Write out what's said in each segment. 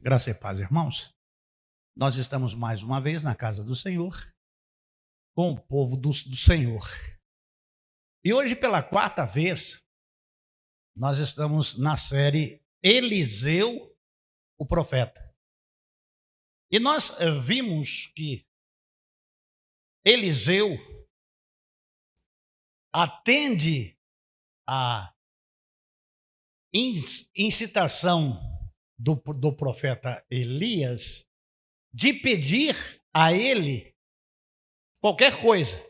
Graça e paz, irmãos. Nós estamos mais uma vez na casa do Senhor, com o povo do Senhor. E hoje, pela quarta vez, nós estamos na série Eliseu, o profeta. E nós vimos que Eliseu atende à incitação do profeta Elias de pedir a ele qualquer coisa.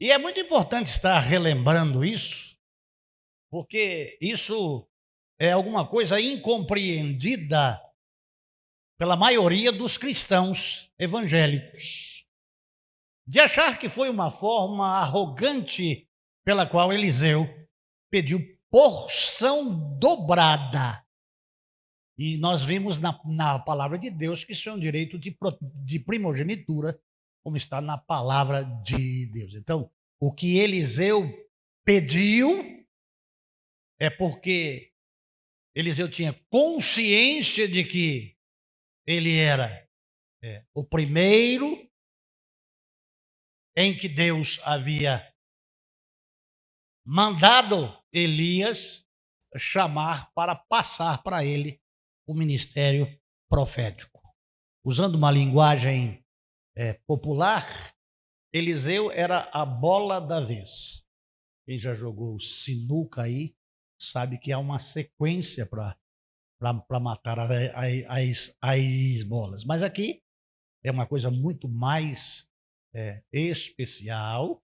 E é muito importante estar relembrando isso, porque isso é alguma coisa incompreendida pela maioria dos cristãos evangélicos, de achar que foi uma forma arrogante pela qual Eliseu pediu porção dobrada. E nós vimos na palavra de Deus que isso é um direito de primogenitura, como está na palavra de Deus. Então, o que Eliseu pediu é porque Eliseu tinha consciência de que ele era o primeiro em que Deus havia mandado Elias chamar para passar para ele o ministério profético. Usando uma linguagem popular, Eliseu era a bola da vez. Quem já jogou sinuca aí sabe que há uma sequência para matar as bolas. Mas aqui é uma coisa muito mais especial,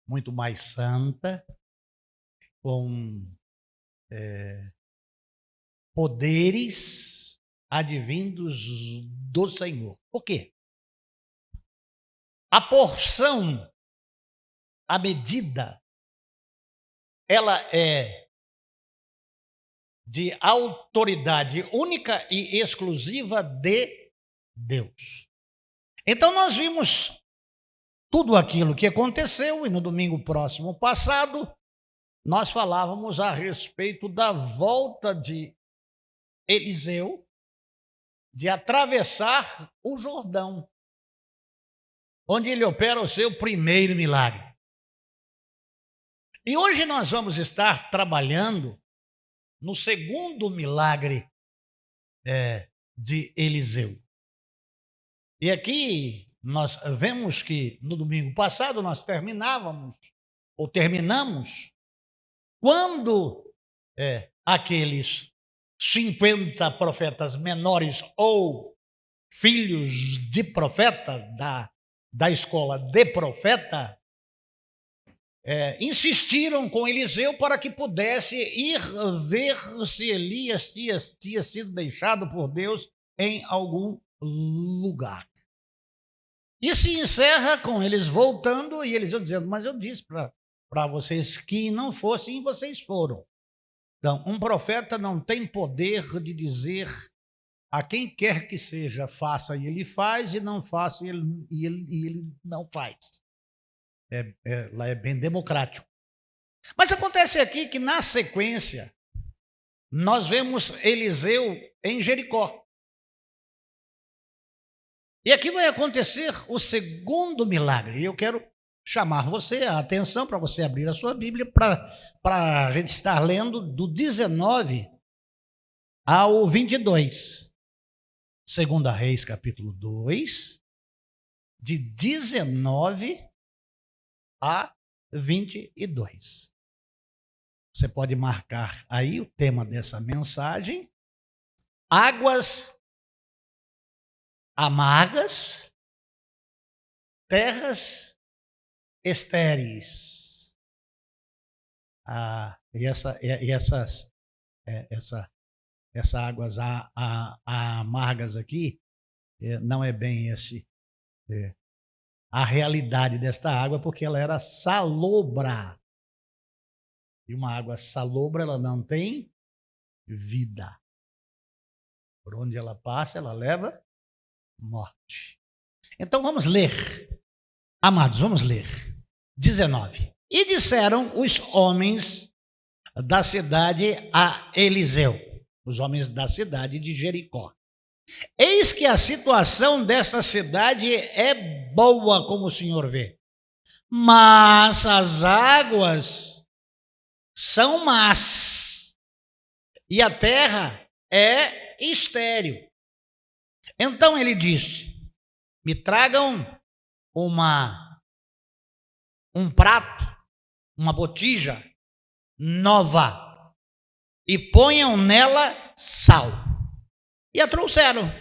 muito mais santa, com poderes advindos do Senhor. Por quê? A porção, a medida, ela é de autoridade única e exclusiva de Deus. Então nós vimos tudo aquilo que aconteceu e no domingo próximo passado nós falávamos a respeito da volta de Eliseu de atravessar o Jordão, onde ele opera o seu primeiro milagre. E hoje nós vamos estar trabalhando no segundo milagre de Eliseu. E aqui nós vemos que no domingo passado nós terminamos quando aqueles 50 profetas menores ou filhos de profeta, da escola de profeta, insistiram com Eliseu para que pudesse ir ver se Elias tinha sido deixado por Deus em algum lugar. E se encerra com eles voltando e Eliseu dizendo: mas eu disse para vocês que não fossem e vocês foram. Então, um profeta não tem poder de dizer a quem quer que seja, faça e ele faz, e não faça e ele não faz. Lá é bem democrático. Mas acontece aqui que, na sequência, nós vemos Eliseu em Jericó. E aqui vai acontecer o segundo milagre. E eu quero chamar a atenção para você abrir a sua Bíblia para a gente estar lendo do 19 ao 22. 2 Reis, capítulo 2, de 19 a 22. Você pode marcar aí o tema dessa mensagem: águas amargas, terras estéreis. Essas águas amargas aqui não é bem a realidade desta água, porque ela era salobra. E uma água salobra, ela não tem vida. Por onde ela passa, ela leva morte. Então vamos ler. Amados, vamos ler. 19. E disseram os homens da cidade a Eliseu: os homens da cidade de Jericó. Eis que a situação desta cidade é boa, como o senhor vê, mas as águas são más e a terra é estéril. Então ele disse: me tragam um prato, uma botija nova e ponham nela sal. E a trouxeram.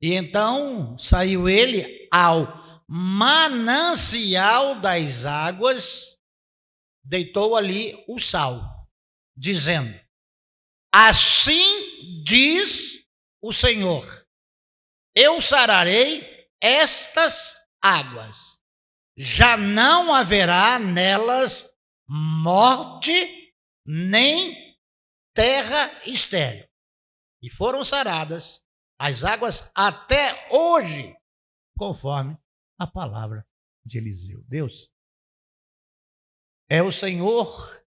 E então saiu ele ao manancial das águas, deitou ali o sal, dizendo: assim diz o Senhor, eu sararei estas águas, já não haverá nelas morte nem terra estéril. E foram saradas as águas até hoje, conforme a palavra de Eliseu. Deus é o Senhor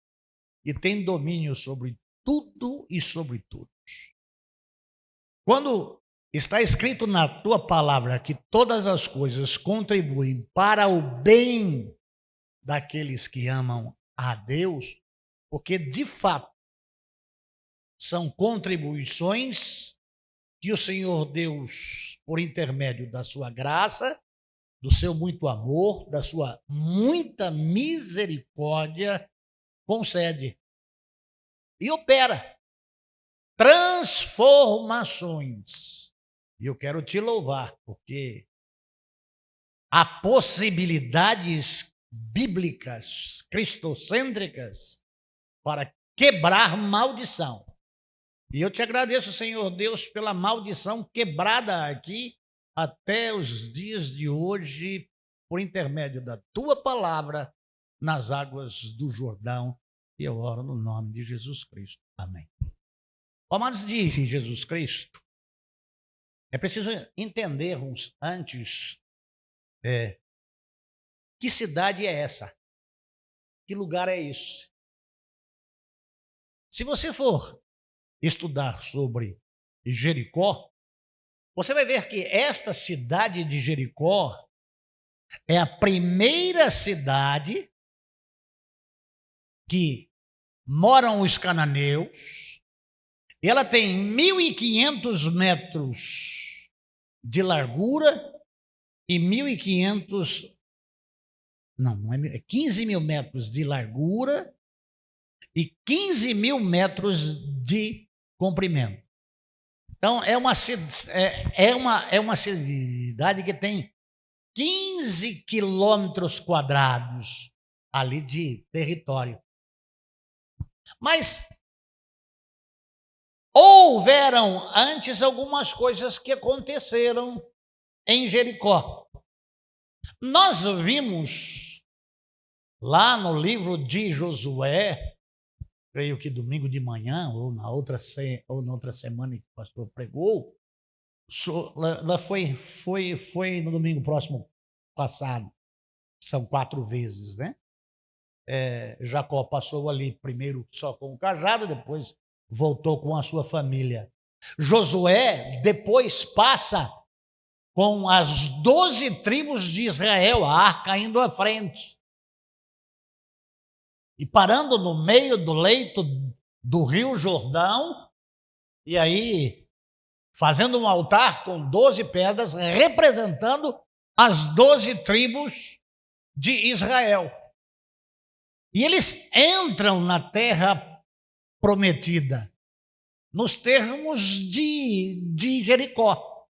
que tem domínio sobre tudo e sobre todos. Quando está escrito na tua palavra que todas as coisas contribuem para o bem daqueles que amam a Deus, porque de fato são contribuições que o Senhor Deus, por intermédio da sua graça, do seu muito amor, da sua muita misericórdia, concede e opera transformações. E eu quero te louvar, porque há possibilidades bíblicas, cristocêntricas, para quebrar maldição. E eu te agradeço, Senhor Deus, pela maldição quebrada aqui até os dias de hoje, por intermédio da tua palavra, nas águas do Jordão. E eu oro no nome de Jesus Cristo. Amém. Amados de Jesus Cristo, é preciso entendermos antes que cidade é essa? Que lugar é esse? Se você for estudar sobre Jericó, você vai ver que esta cidade de Jericó é a primeira cidade que moram os cananeus. E ela tem 1.500 metros de largura e 15 mil metros de largura e 15 mil metros de comprimento. Então, é uma cidade que tem 15 quilômetros quadrados ali de território. Mas houveram antes algumas coisas que aconteceram em Jericó. Nós vimos lá no livro de Josué, creio que domingo de manhã, ou na outra semana que o pastor pregou, lá foi no domingo próximo passado, são 4 vezes, né? Jacó passou ali primeiro só com o cajado, depois voltou com a sua família. Josué depois passa com as 12 tribos de Israel, a arca indo à frente. E parando no meio do leito do rio Jordão, e aí fazendo um altar com 12 pedras, representando as 12 tribos de Israel. E eles entram na terra prometida, nos termos de Jericó.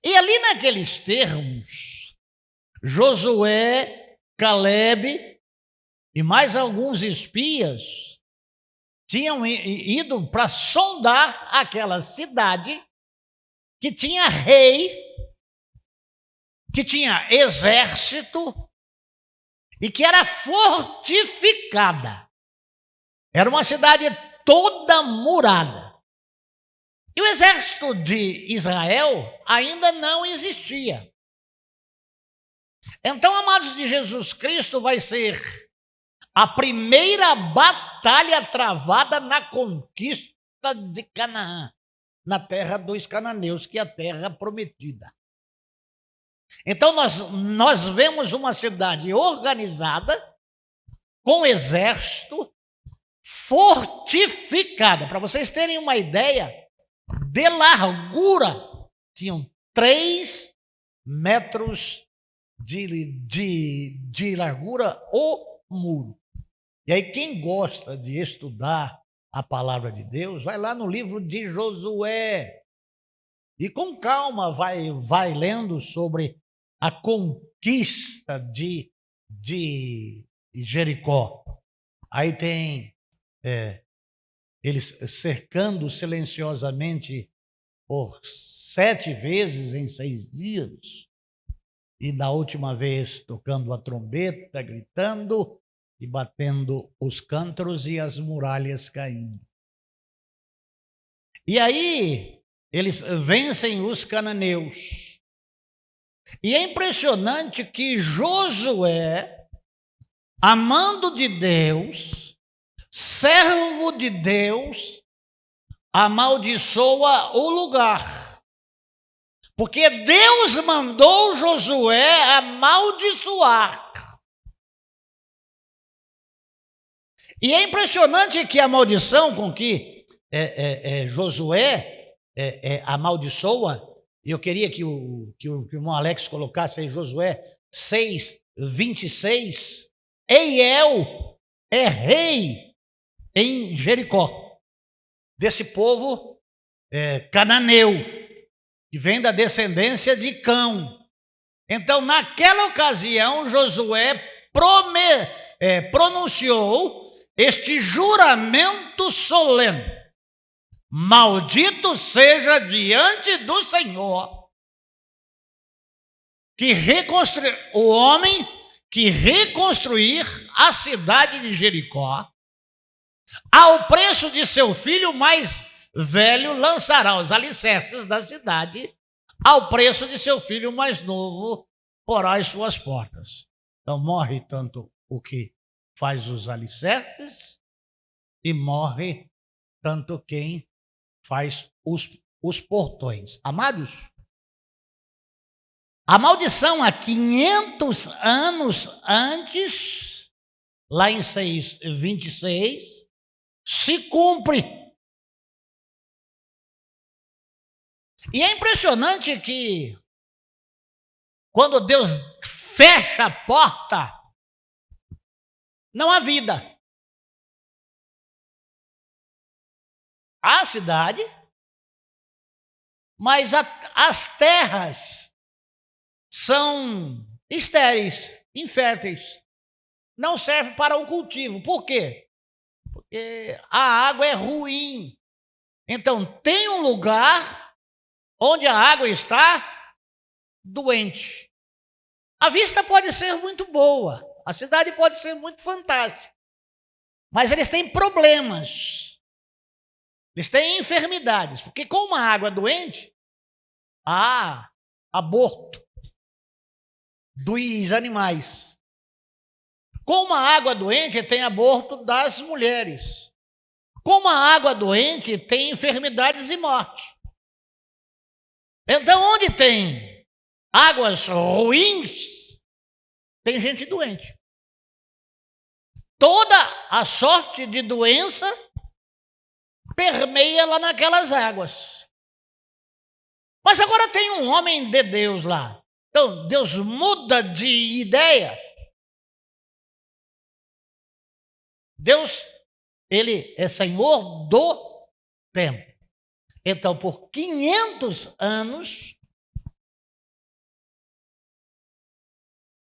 E ali naqueles termos, Josué, Calebe e mais alguns espias tinham ido para sondar aquela cidade que tinha rei, que tinha exército e que era fortificada. Era uma cidade toda murada. E o exército de Israel ainda não existia. Então, amados de Jesus Cristo, vai ser a primeira batalha travada na conquista de Canaã, na terra dos cananeus, que é a terra prometida. Então nós vemos uma cidade organizada, com exército, fortificada. Para vocês terem uma ideia, de largura, tinham 3 metros de largura o muro. E aí quem gosta de estudar a palavra de Deus, vai lá no livro de Josué e com calma vai lendo sobre a conquista de Jericó. Aí tem eles cercando silenciosamente por 7 vezes em 6 dias. E na última vez tocando a trombeta, gritando e batendo os cântaros e as muralhas caindo. E aí eles vencem os cananeus. E é impressionante que Josué, amando de Deus, servo de Deus, amaldiçoa o lugar. Porque Deus mandou Josué amaldiçoar. E é impressionante que a maldição com que Josué amaldiçoa, e eu queria que o irmão Alex colocasse aí Josué 6:26, Eiel é rei em Jericó, desse povo cananeu, que vem da descendência de Cão. Então, naquela ocasião, Josué pronunciou este juramento solene: maldito seja diante do Senhor o homem que reconstruir a cidade de Jericó, ao preço de seu filho mais velho lançará os alicerces da cidade, ao preço de seu filho mais novo porá as suas portas. Então morre tanto o que faz os alicerces e morre tanto quem faz os portões. Amados, a maldição há 500 anos antes, lá em 6:26, se cumpre. E é impressionante que quando Deus fecha a porta, não há vida. Há cidade, mas as terras são estéreis, inférteis. Não serve para o cultivo. Por quê? Porque a água é ruim. Então, tem um lugar onde a água está doente. A vista pode ser muito boa, a cidade pode ser muito fantástica, mas eles têm problemas, eles têm enfermidades, porque com uma água doente, há aborto dos animais. Com uma água doente, tem aborto das mulheres. Com uma água doente, tem enfermidades e morte. Então, onde tem águas ruins, tem gente doente. Toda a sorte de doença permeia lá naquelas águas. Mas agora tem um homem de Deus lá. Então, Deus muda de ideia. Deus, ele é Senhor do tempo. Então, por 500 anos,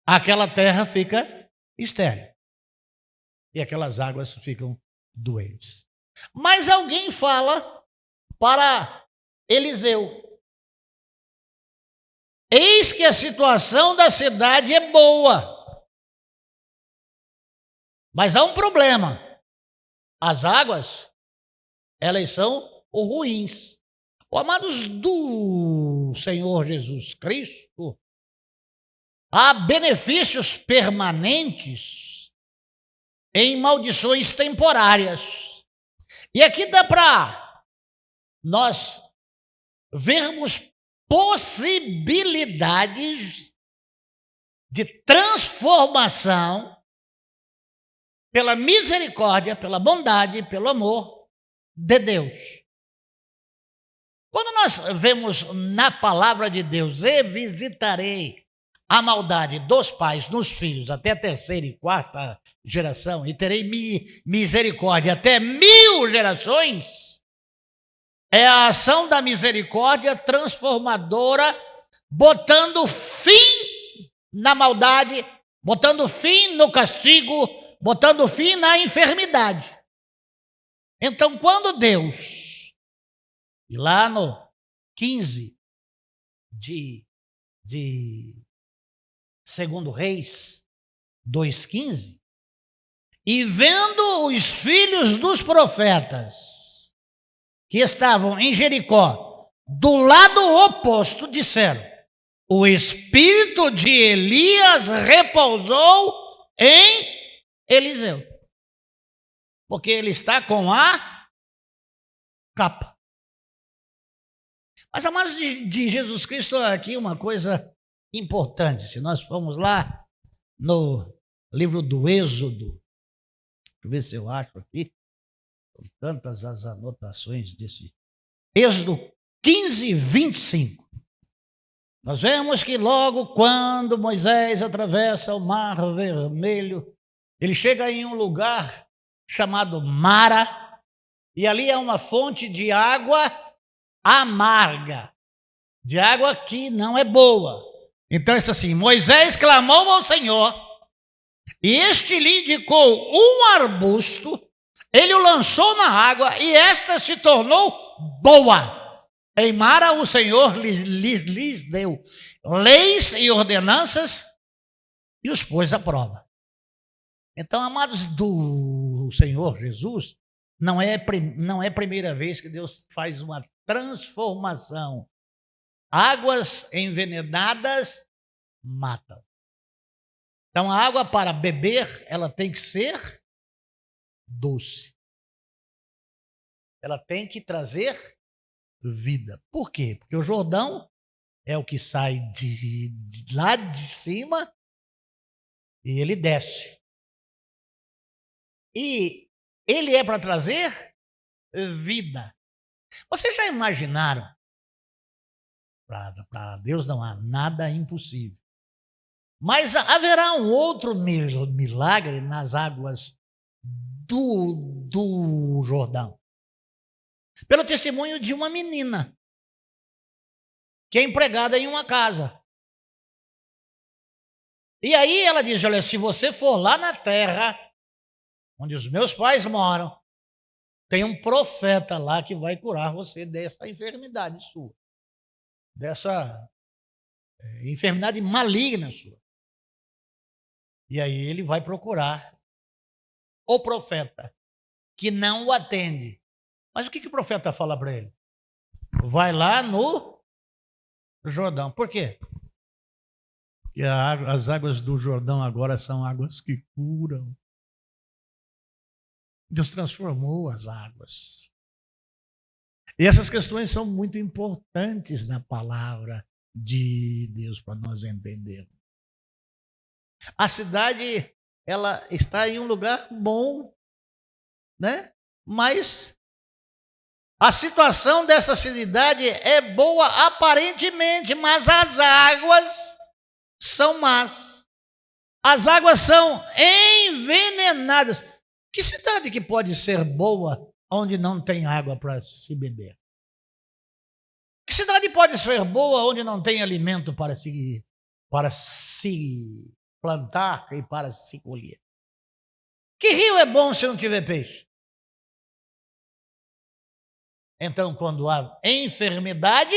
aquela terra fica estéril. E aquelas águas ficam doentes. Mas alguém fala para Eliseu: eis que a situação da cidade é boa, mas há um problema. As águas, elas são ruins. Amados do Senhor Jesus Cristo, há benefícios permanentes em maldições temporárias. E aqui dá para nós vermos possibilidades de transformação pela misericórdia, pela bondade, pelo amor de Deus. Quando nós vemos na palavra de Deus, e visitarei a maldade dos pais nos filhos até a terceira e quarta geração, e terei misericórdia até 1000 gerações, é a ação da misericórdia transformadora, botando fim na maldade, botando fim no castigo, botando fim na enfermidade. Então, quando Deus, e lá no 15 de 2 Reis 2,15, e vendo os filhos dos profetas que estavam em Jericó, do lado oposto, disseram: o espírito de Elias repousou em Eliseu, porque ele está com a capa. Mas, amados de Jesus Cristo, aqui uma coisa importante. Se nós formos lá no livro do Êxodo, deixa eu ver se eu acho aqui, são tantas as anotações desse Êxodo 15, 25. Nós vemos que logo quando Moisés atravessa o Mar Vermelho, ele chega em um lugar chamado Mara, e ali é uma fonte de água amarga, de água que não é boa. Então, isso assim, Moisés clamou ao Senhor, e este lhe indicou um arbusto, ele o lançou na água, e esta se tornou boa. Em Mara, o Senhor lhes deu leis e ordenanças, e os pôs à prova. Então, amados do Senhor Jesus, não é a primeira vez que Deus faz uma transformação. Águas envenenadas matam. Então, a água para beber, ela tem que ser doce. Ela tem que trazer vida. Por quê? Porque o Jordão é o que sai de lá de cima e ele desce. E ele é para trazer vida. Vocês já imaginaram? Para Deus não há nada impossível. Mas haverá um outro milagre nas águas do Jordão. Pelo testemunho de uma menina que é empregada em uma casa. E aí ela diz: olha, se você for lá na terra onde os meus pais moram, tem um profeta lá que vai curar você dessa enfermidade sua, dessa enfermidade maligna sua. E aí ele vai procurar o profeta, que não o atende. Mas o que o profeta fala para ele? Vai lá no Jordão. Por quê? Porque as águas do Jordão agora são águas que curam. Deus transformou as águas. E essas questões são muito importantes na palavra de Deus para nós entendermos. A cidade, ela está em um lugar bom, né? Mas a situação dessa cidade é boa aparentemente, mas as águas são más. As águas são envenenadas. Que cidade que pode ser boa onde não tem água para se beber? Que cidade pode ser boa onde não tem alimento para se plantar e para se colher? Que rio é bom se não tiver peixe? Então, quando há enfermidade,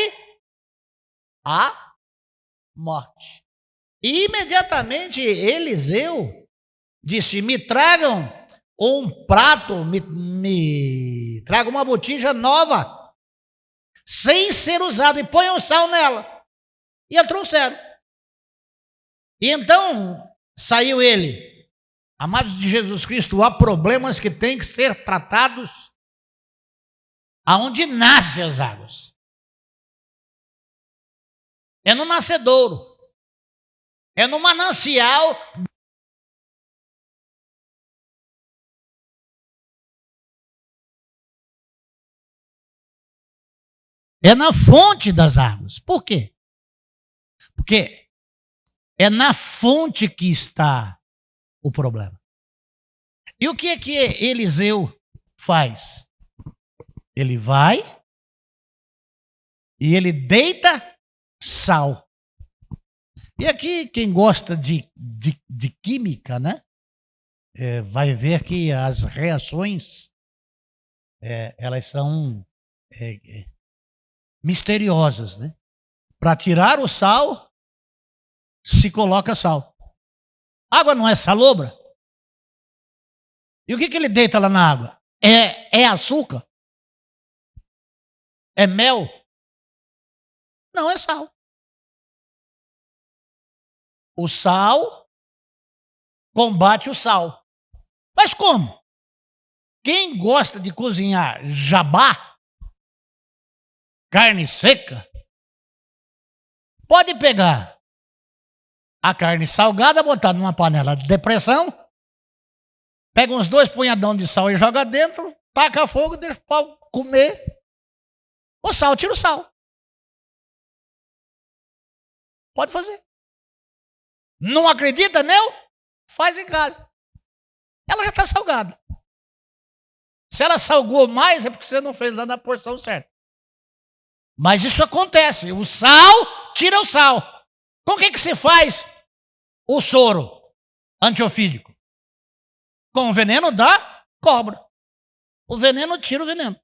há morte. E imediatamente Eliseu disse: me tragam um prato, me traga uma botija nova, sem ser usada, e ponham sal nela. E a trouxeram. E então saiu ele. Amados de Jesus Cristo, há problemas que têm que ser tratados aonde nascem as águas. É no nascedouro. É no manancial. É na fonte das águas. Por quê? Porque é na fonte que está o problema. E o que é que Eliseu faz? Ele vai e ele deita sal. E aqui, quem gosta de química, né? Vai ver que as reações, elas são misteriosas, né? Para tirar o sal, se coloca sal. Água não é salobra? E o que ele deita lá na água? É açúcar? É mel? Não, é sal. O sal combate o sal. Mas como? Quem gosta de cozinhar jabá, carne seca, pode pegar a carne salgada, botar numa panela de pressão, pega uns 2 punhadão de sal e joga dentro, taca fogo e deixa o pau comer. O sal, tira o sal. Pode fazer. Não acredita, não? Faz em casa. Ela já está salgada. Se ela salgou mais, é porque você não fez lá na porção certa. Mas isso acontece. O sal tira o sal. Com o que se faz o soro antiofídico? Com o veneno da cobra. O veneno tira o veneno.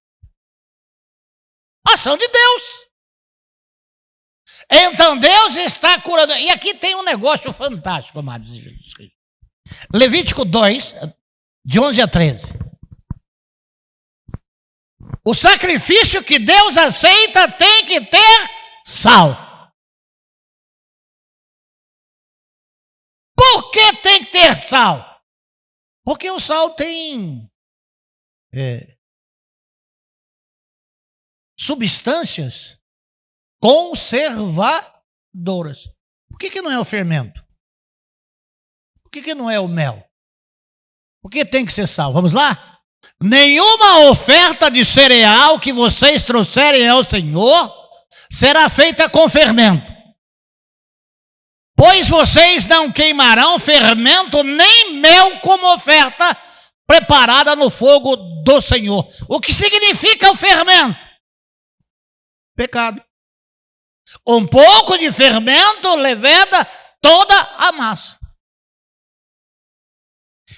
Ação de Deus. Então Deus está curando. E aqui tem um negócio fantástico, amados de Jesus Cristo. Levítico 2, de 11 a 13. O sacrifício que Deus aceita tem que ter sal. Por que tem que ter sal? Porque o sal tem substâncias conservadoras. Por que não é o fermento? Por que não é o mel? Por que tem que ser sal? Vamos lá? Nenhuma oferta de cereal que vocês trouxerem ao Senhor será feita com fermento. Pois vocês não queimarão fermento nem mel como oferta preparada no fogo do Senhor. O que significa o fermento? Pecado. Um pouco de fermento leveda toda a massa.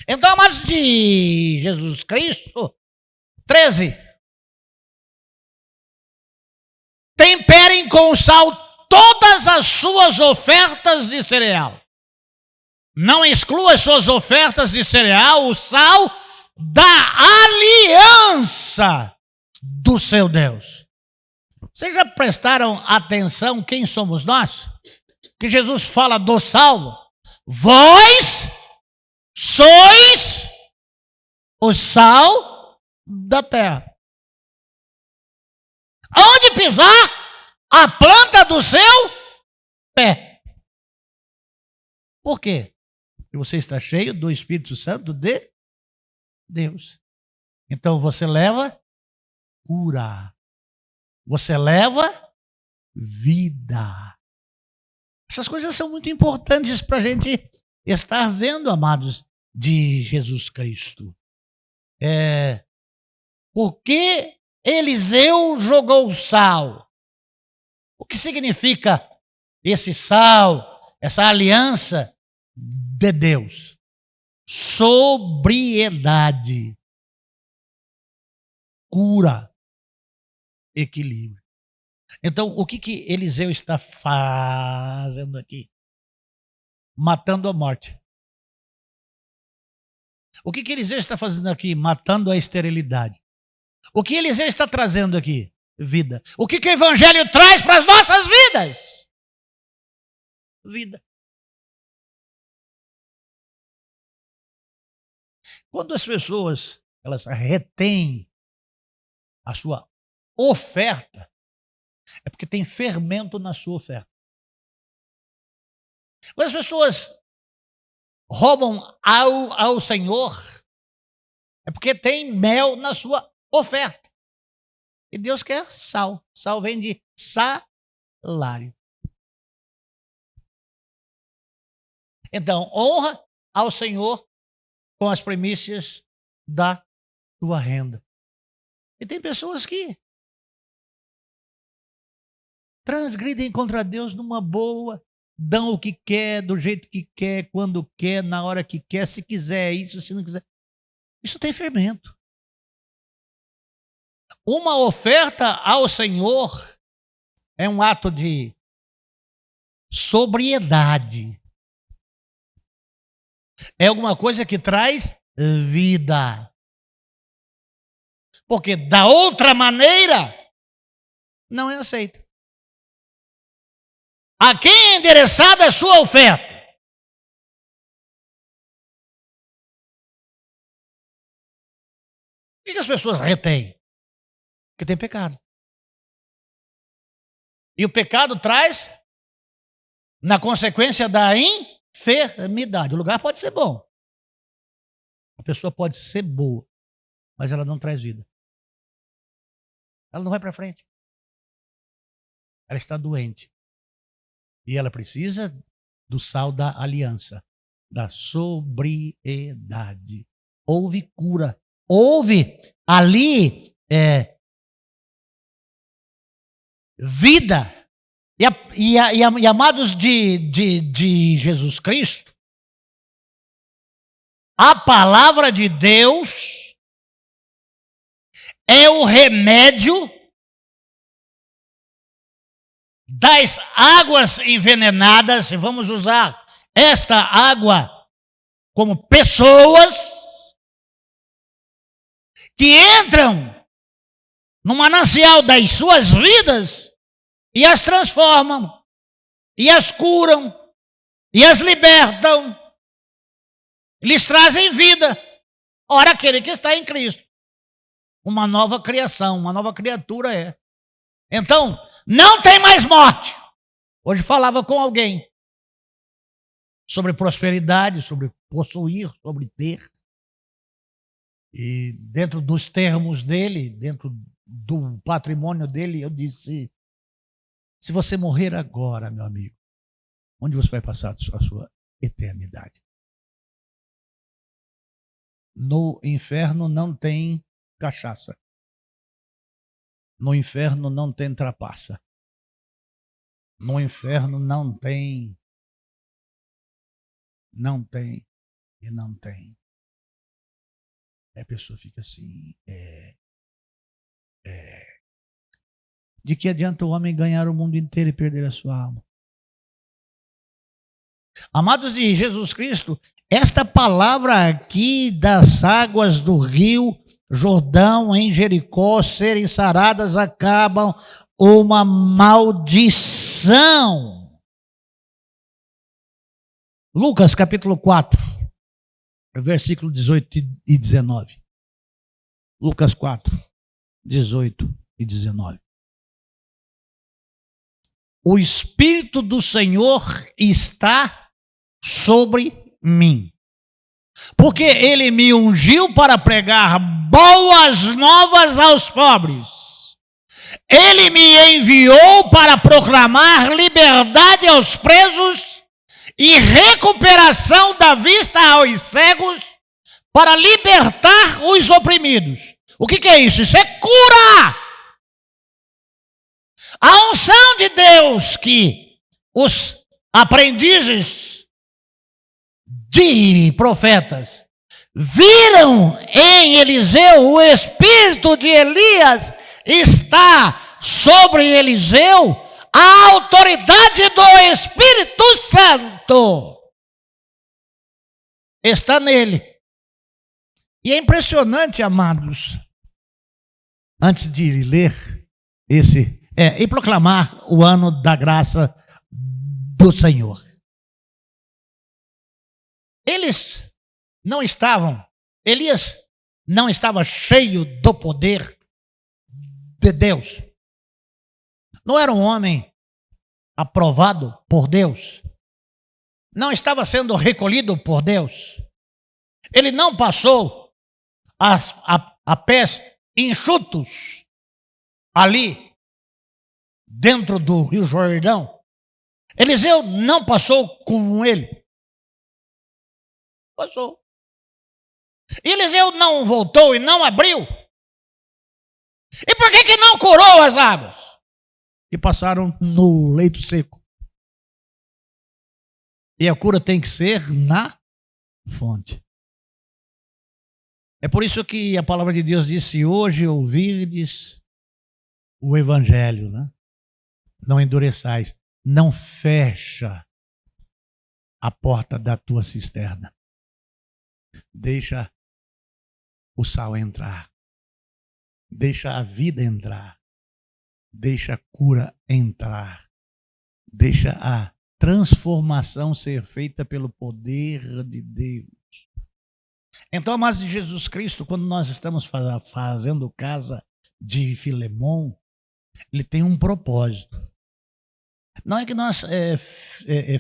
Então, amados de Jesus Cristo, 13. Temperem com sal todas as suas ofertas de cereal. Não exclua as suas ofertas de cereal, o sal da aliança do seu Deus. Vocês já prestaram atenção quem somos nós? Que Jesus fala do sal. Vós sois o sal da terra. Aonde pisar a planta do seu pé. Por quê? Porque você está cheio do Espírito Santo de Deus. Então você leva cura. Você leva vida. Essas coisas são muito importantes para a gente estar vendo, amados de Jesus Cristo. Por que Eliseu jogou sal? O que significa esse sal, essa aliança de Deus? Sobriedade, cura, equilíbrio. Então, o que Eliseu está fazendo aqui? Matando a morte. O que Eliseu está fazendo aqui? Matando a esterilidade. O que Eliseu está trazendo aqui? Vida. O que o Evangelho traz para as nossas vidas? Vida. Quando as pessoas elas retêm a sua oferta, é porque tem fermento na sua oferta. Quando as pessoas roubam ao Senhor, é porque tem mel na sua oferta. E Deus quer sal. Sal vem de salário. Então, honra ao Senhor com as primícias da tua renda. E tem pessoas que transgridem contra Deus numa boa, dão o que quer, do jeito que quer, quando quer, na hora que quer, se quiser isso, se não quiser. Isso tem fermento. Uma oferta ao Senhor é um ato de sobriedade. É alguma coisa que traz vida. Porque da outra maneira, não é aceita. A quem é endereçada a sua oferta? Por que as pessoas retêm? Porque tem pecado. E o pecado traz, na consequência da enfermidade. O lugar pode ser bom. A pessoa pode ser boa, mas ela não traz vida. Ela não vai para frente. Ela está doente. E ela precisa do sal da aliança, da sobriedade. Houve cura. Houve ali vida. E amados de Jesus Cristo, a palavra de Deus é o remédio das águas envenenadas. Vamos usar esta água como pessoas que entram no manancial das suas vidas e as transformam, e as curam, e as libertam, lhes trazem vida. Ora, aquele que está em Cristo, uma nova criação, uma nova criatura é. Então, não tem mais morte. Hoje falava com alguém sobre prosperidade, sobre possuir, sobre ter. E dentro dos termos dele, dentro do patrimônio dele, eu disse: se você morrer agora, meu amigo, onde você vai passar a sua eternidade? No inferno não tem cachaça. No inferno não tem trapaça. No inferno não tem. Não tem e não tem. A pessoa fica assim. De que adianta o homem ganhar o mundo inteiro e perder a sua alma? Amados de Jesus Cristo, esta palavra aqui das águas do rio Jordão em Jericó serem saradas acabam uma maldição. Lucas capítulo 4, versículo 18 e 19. Lucas 4, 18 e 19. O Espírito do Senhor está sobre mim, porque Ele me ungiu para pregar boas novas aos pobres. Ele me enviou para proclamar liberdade aos presos e recuperação da vista aos cegos, para libertar os oprimidos. O que é isso? Isso é cura! A unção de Deus que os aprendizes de profetas viram em Eliseu, o espírito de Elias está sobre Eliseu, a autoridade do Espírito Santo está nele. E é impressionante, amados, antes de ler e proclamar o ano da graça do Senhor. Elias não estava cheio do poder de Deus. Não era um homem aprovado por Deus. Não estava sendo recolhido por Deus. Ele não passou a pés enxutos ali dentro do Rio Jordão. Eliseu não passou com ele. Passou. Eliseu não voltou e não abriu. E por que não curou as águas que passaram no leito seco? E a cura tem que ser na fonte. É por isso que a palavra de Deus disse: hoje ouvirdes o evangelho, né? Não endureçais, não fecha a porta da tua cisterna. Deixa o sal entrar. Deixa a vida entrar. Deixa a cura entrar. Deixa a transformação ser feita pelo poder de Deus. Então, amados de Jesus Cristo, quando nós estamos fazendo casa de Filemon, ele tem um propósito. Não é que nós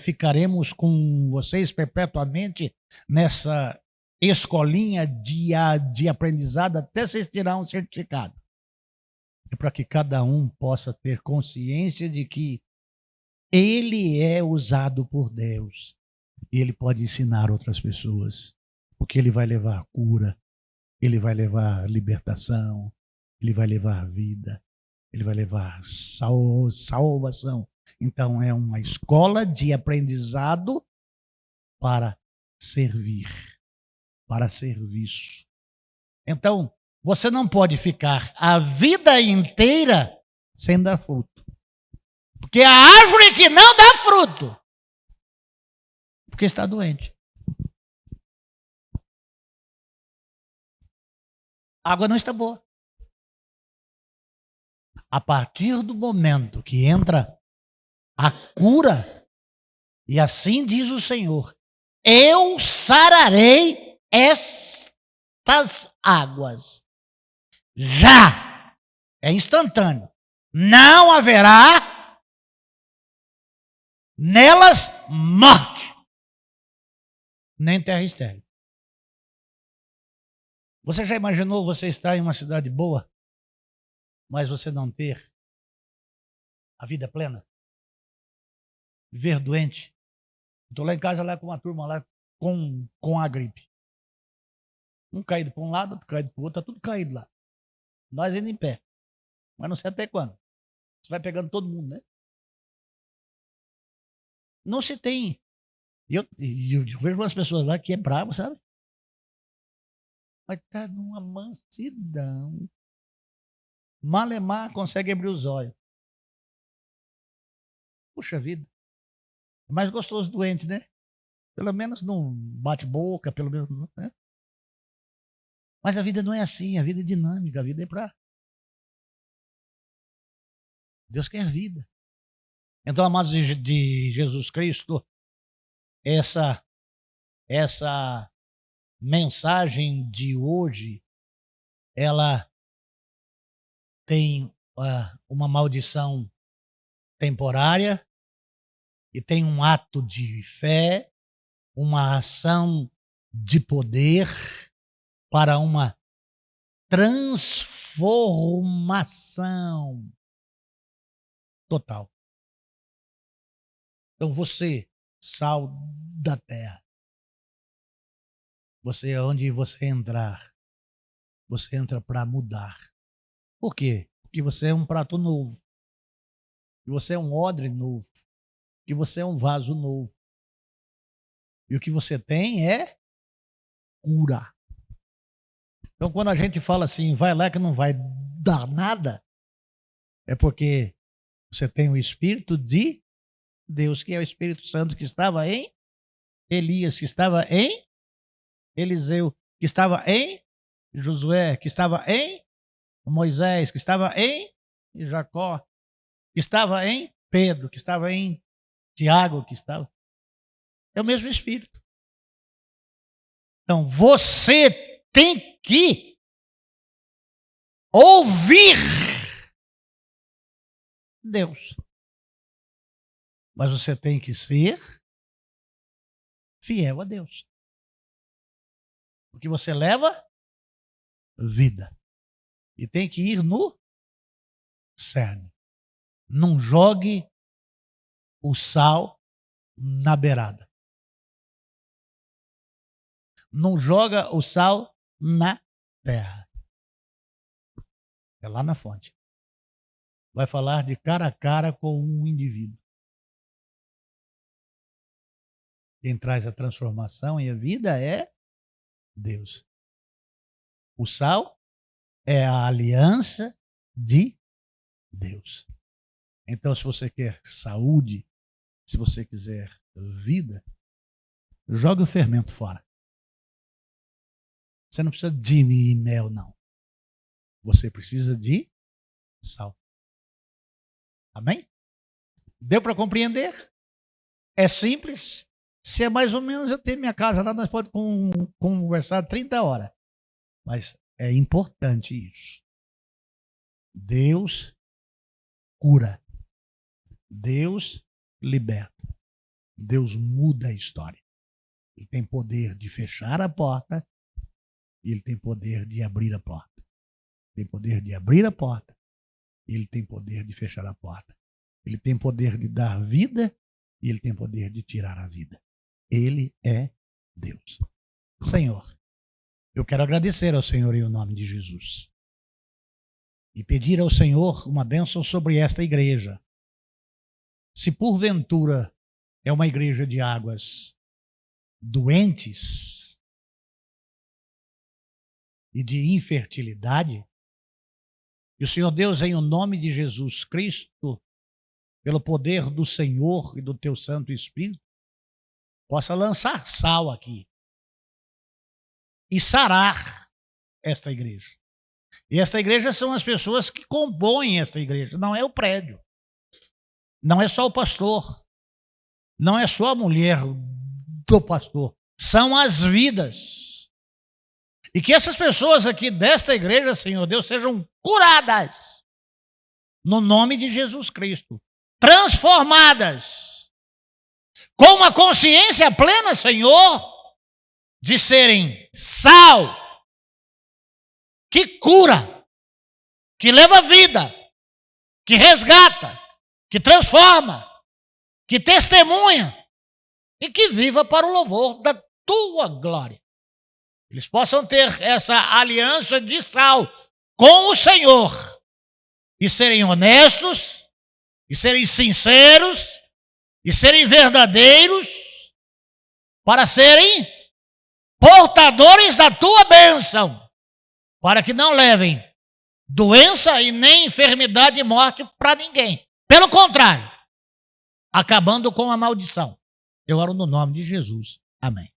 ficaremos com vocês perpetuamente nessa escolinha de aprendizado até vocês tirar um certificado. É para que cada um possa ter consciência de que ele é usado por Deus e ele pode ensinar outras pessoas, porque ele vai levar cura, ele vai levar libertação, ele vai levar vida, ele vai levar salvação. Então é uma escola de aprendizado para servir, para serviço. Então, você não pode ficar a vida inteira sem dar fruto. Porque a árvore que não dá fruto, porque está doente. A água não está boa. A partir do momento que entra a cura, e assim diz o Senhor: eu sararei estas águas. Já! É instantâneo. Não haverá nelas morte, nem terra estéril. Você já imaginou você estar em uma cidade boa, mas você não ter a vida plena? Viver doente? Estou lá em casa lá com uma turma lá com a gripe. Um caído para um lado, outro caído para o outro, está tudo caído lá. Nós ainda em pé. Mas não sei até quando. Você vai pegando todo mundo, né? Não se tem. Eu vejo umas pessoas lá que é bravo, sabe? Mas tá numa mansidão. Malemar consegue abrir os olhos. Puxa vida. É mais gostoso doente, né? Pelo menos não bate boca, pelo menos, né? Mas a vida não é assim, a vida é dinâmica, a vida é para... Deus quer vida. Então, amados de Jesus Cristo, essa mensagem de hoje, ela tem uma maldição temporária e tem um ato de fé, uma ação de poder para uma transformação total. Então você, sal da terra, você, onde você entrar, você entra para mudar. Por quê? Porque você é um prato novo, que você é um odre novo, que você é um vaso novo. E o que você tem é cura. Então, quando a gente fala assim, vai lá que não vai dar nada, é porque você tem o Espírito de Deus, que é o Espírito Santo que estava em Elias, que estava em Eliseu, que estava em Josué, que estava em Moisés, que estava em Jacó, que estava em Pedro, que estava em Tiago, que estava... É o mesmo Espírito. Então, você tem que ouvir Deus. Mas você tem que ser fiel a Deus. Porque você leva vida. E tem que ir no cerne. Não jogue o sal na beirada. Não joga o sal na terra. É lá na fonte. Vai falar de cara a cara com um indivíduo. Quem traz a transformação e a vida é Deus. O sal é a aliança de Deus. Então, se você quer saúde, se você quiser vida, jogue o fermento fora. Você não precisa de mel, não. Você precisa de sal. Amém? Deu para compreender? É simples. Se é mais ou menos, eu tenho minha casa lá, nós podemos conversar 30 horas. Mas é importante isso. Deus cura. Deus liberta. Deus muda a história. Ele tem poder de fechar a porta e ele tem poder de abrir a porta. Tem poder de abrir a porta e ele tem poder de fechar a porta. Ele tem poder de dar vida e ele tem poder de tirar a vida. Ele é Deus. Senhor, eu quero agradecer ao Senhor em nome de Jesus e pedir ao Senhor uma bênção sobre esta igreja. Se porventura é uma igreja de águas doentes e de infertilidade, e o Senhor Deus, em o nome de Jesus Cristo, pelo poder do Senhor e do teu Santo Espírito, possa lançar sal aqui e sarar esta igreja. E esta igreja são as pessoas que compõem esta igreja, não é o prédio, não é só o pastor, não é só a mulher do pastor, são as vidas. E que essas pessoas aqui desta igreja, Senhor Deus, sejam curadas no nome de Jesus Cristo, transformadas, com uma consciência plena, Senhor, de serem sal, que cura, que leva vida, que resgata, que transforma, que testemunha e que viva para o louvor da tua glória. Eles possam ter essa aliança de sal com o Senhor e serem honestos, e serem sinceros, e serem verdadeiros, para serem portadores da tua bênção, para que não levem doença e nem enfermidade e morte para ninguém. Pelo contrário, acabando com a maldição. Eu oro no nome de Jesus. Amém.